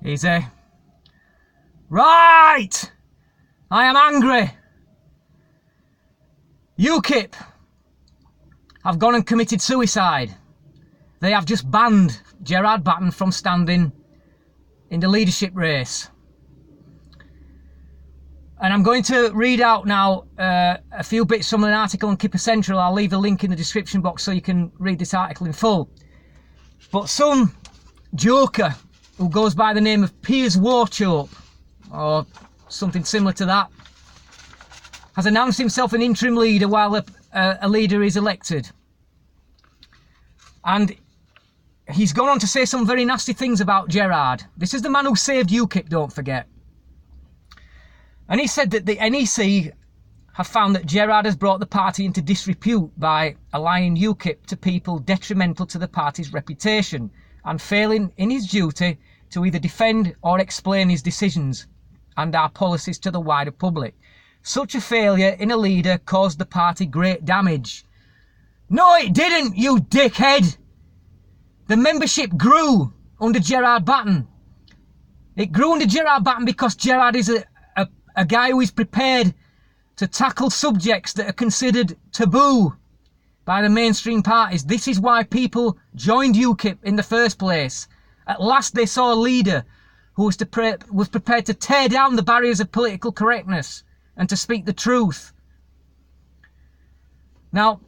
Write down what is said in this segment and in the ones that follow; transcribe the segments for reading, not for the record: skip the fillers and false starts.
Easy. Right! I am angry. UKIP have gone and committed suicide. They have just banned Gerard Batten from standing in the leadership race. And I'm going to read out now a few bits from an article on Kipper Central. I'll leave a link in the description box so you can read this article in full. But some joker who goes by the name of Piers Warchope, or something similar to that, has announced himself an interim leader while a leader is elected. And he's gone on to say some very nasty things about Gerard. This is the man who saved UKIP, don't forget. And he said that the NEC have found that Gerard has brought the party into disrepute by allying UKIP to people detrimental to the party's reputation and failing in his duty to either defend or explain his decisions and our policies to the wider public. Such a failure in a leader caused the party great damage. No, it didn't, you dickhead! The membership grew under Gerard Batten. It grew under Gerard Batten because Gerard is a guy who is prepared to tackle subjects that are considered taboo by the mainstream parties. This is why people joined UKIP in the first place. At last they saw a leader who was prepared to tear down the barriers of political correctness and to speak the truth. Now,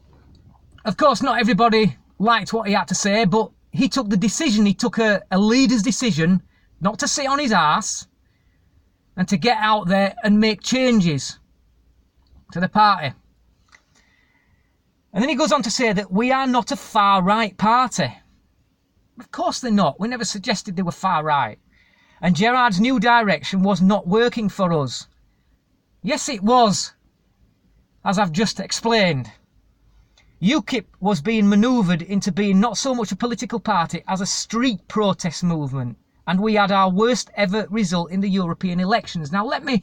of course, not everybody liked what he had to say, but he took the decision, he took a leader's decision not to sit on his arse and to get out there and make changes to the party. And then he goes on to say that we are not a far-right party. Of course they're not. We never suggested they were far-right. And Gerard's new direction was not working for us. Yes, it was, as I've just explained. UKIP was being manoeuvred into being not so much a political party as a street protest movement. And we had our worst ever result in the European elections. Now let me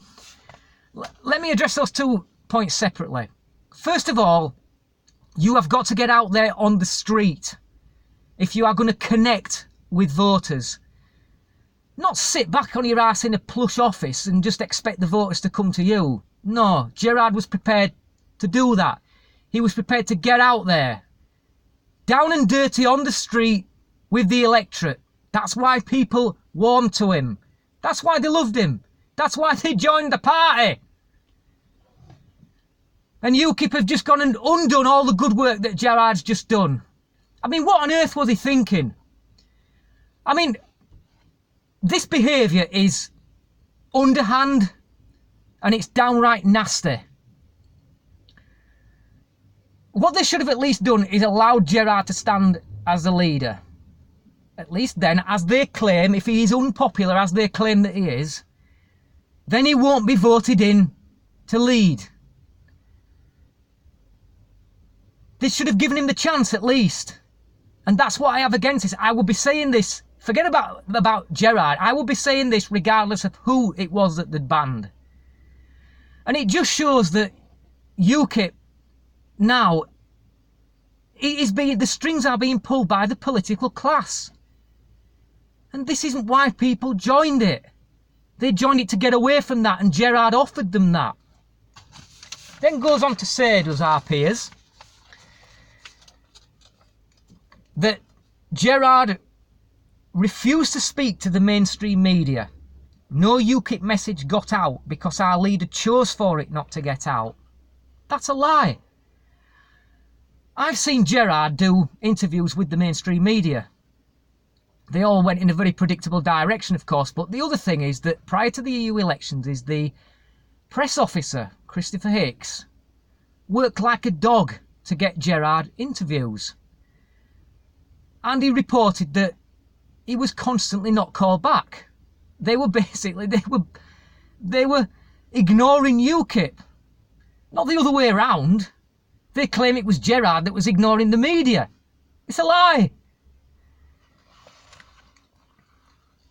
address those 2 points separately. First of all, you have got to get out there on the street if you are going to connect with voters. Not sit back on your ass in a plush office and just expect the voters to come to you. No, Gerard was prepared to do that. He was prepared to get out there, down and dirty on the street with the electorate. That's why people warmed to him. That's why they loved him. That's why they joined the party. And UKIP have just gone and undone all the good work that Gerard's just done. I mean, what on earth was he thinking? I mean, this behaviour is underhand and it's downright nasty. What they should have at least done is allowed Gerard to stand as the leader. At least then, as they claim, if he is unpopular as they claim that he is, then he won't be voted in to lead. They should have given him the chance at least. And that's what I have against this. I will be saying this, forget about Gerard, I will be saying this regardless of who it was that they'd banned. And it just shows that UKIP now, the strings are being pulled by the political class. And this isn't why people joined it. They joined it to get away from that, and Gerard offered them that. Then goes on to say, does our peers, that Gerard refused to speak to the mainstream media. No UKIP message got out because our leader chose for it not to get out. That's a lie. I've seen Gerard do interviews with the mainstream media. They all went in a very predictable direction, of course, but the other thing is that prior to the EU elections is the press officer, Christopher Hicks, worked like a dog to get Gerard interviews. And he reported that he was constantly not called back. They were ignoring UKIP. Not the other way around. They claim it was Gerard that was ignoring the media. It's a lie.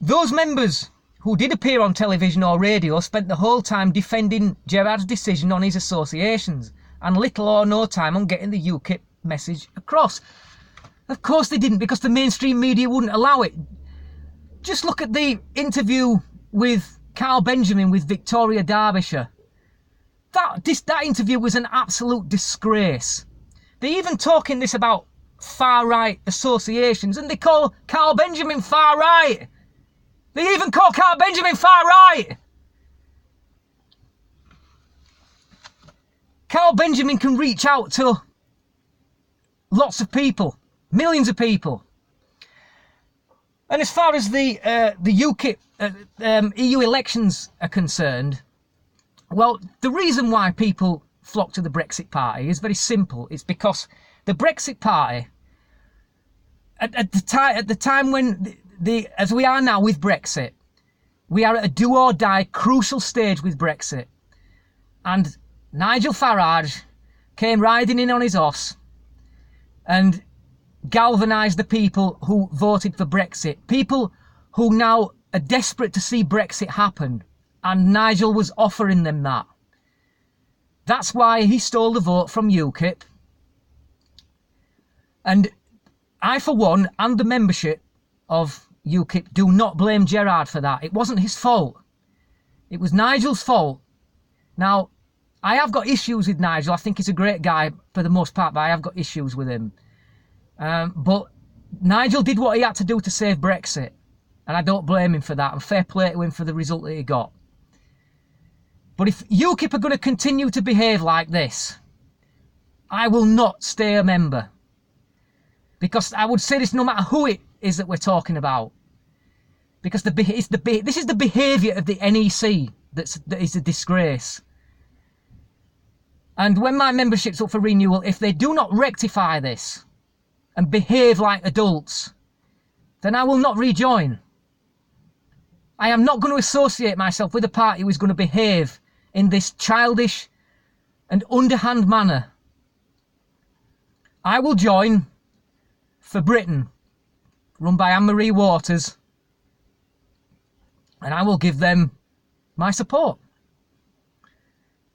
Those members who did appear on television or radio spent the whole time defending Gerard's decision on his associations and little or no time on getting the UKIP message across. Of course they didn't, because the mainstream media wouldn't allow it. Just look at the interview with Carl Benjamin with Victoria Derbyshire. That interview was an absolute disgrace. They even talking this about far-right associations, and they call Carl Benjamin far-right. They even call Carl Benjamin far-right. Carl Benjamin can reach out to lots of people, millions of people. And as far as the UKIP EU elections are concerned, well, the reason why people flock to the Brexit Party is very simple. It's because the Brexit Party, at the time when as we are now with Brexit, we are at a do or die crucial stage with Brexit, and Nigel Farage came riding in on his horse and galvanised the people who voted for Brexit. People who now are desperate to see Brexit happen, and Nigel was offering them that. That's why he stole the vote from UKIP. And I, for one, and the membership of UKIP, do not blame Gerard for that. It wasn't his fault. It was Nigel's fault. Now, I have got issues with Nigel. I think he's a great guy for the most part, but I have got issues with him. But Nigel did what he had to do to save Brexit, and I don't blame him for that, and fair play to him for the result that he got. But if UKIP are going to continue to behave like this, I will not stay a member. Because I would say this no matter who it is that we're talking about. Because this is the behaviour of the NEC that is a disgrace. And when my membership's up for renewal, if they do not rectify this and behave like adults, then I will not rejoin. I am not going to associate myself with a party who is going to behave in this childish and underhand manner. I will join For Britain, run by Anne-Marie Waters, and I will give them my support.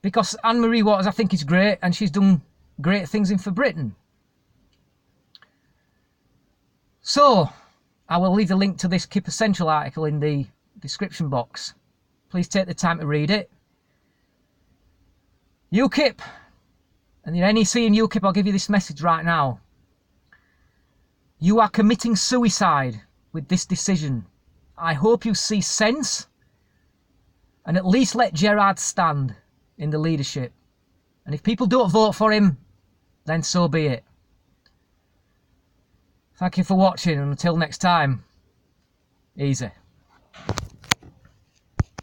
Because Anne-Marie Waters, I think, is great, and she's done great things in For Britain. So, I will leave the link to this KIP Essential article in the description box. Please take the time to read it. UKIP, and the NEC and UKIP, I'll give you this message right now. You are committing suicide with this decision. I hope you see sense, and at least let Gerard stand in the leadership. And if people don't vote for him, then so be it. Thank you for watching, and until next time, easy.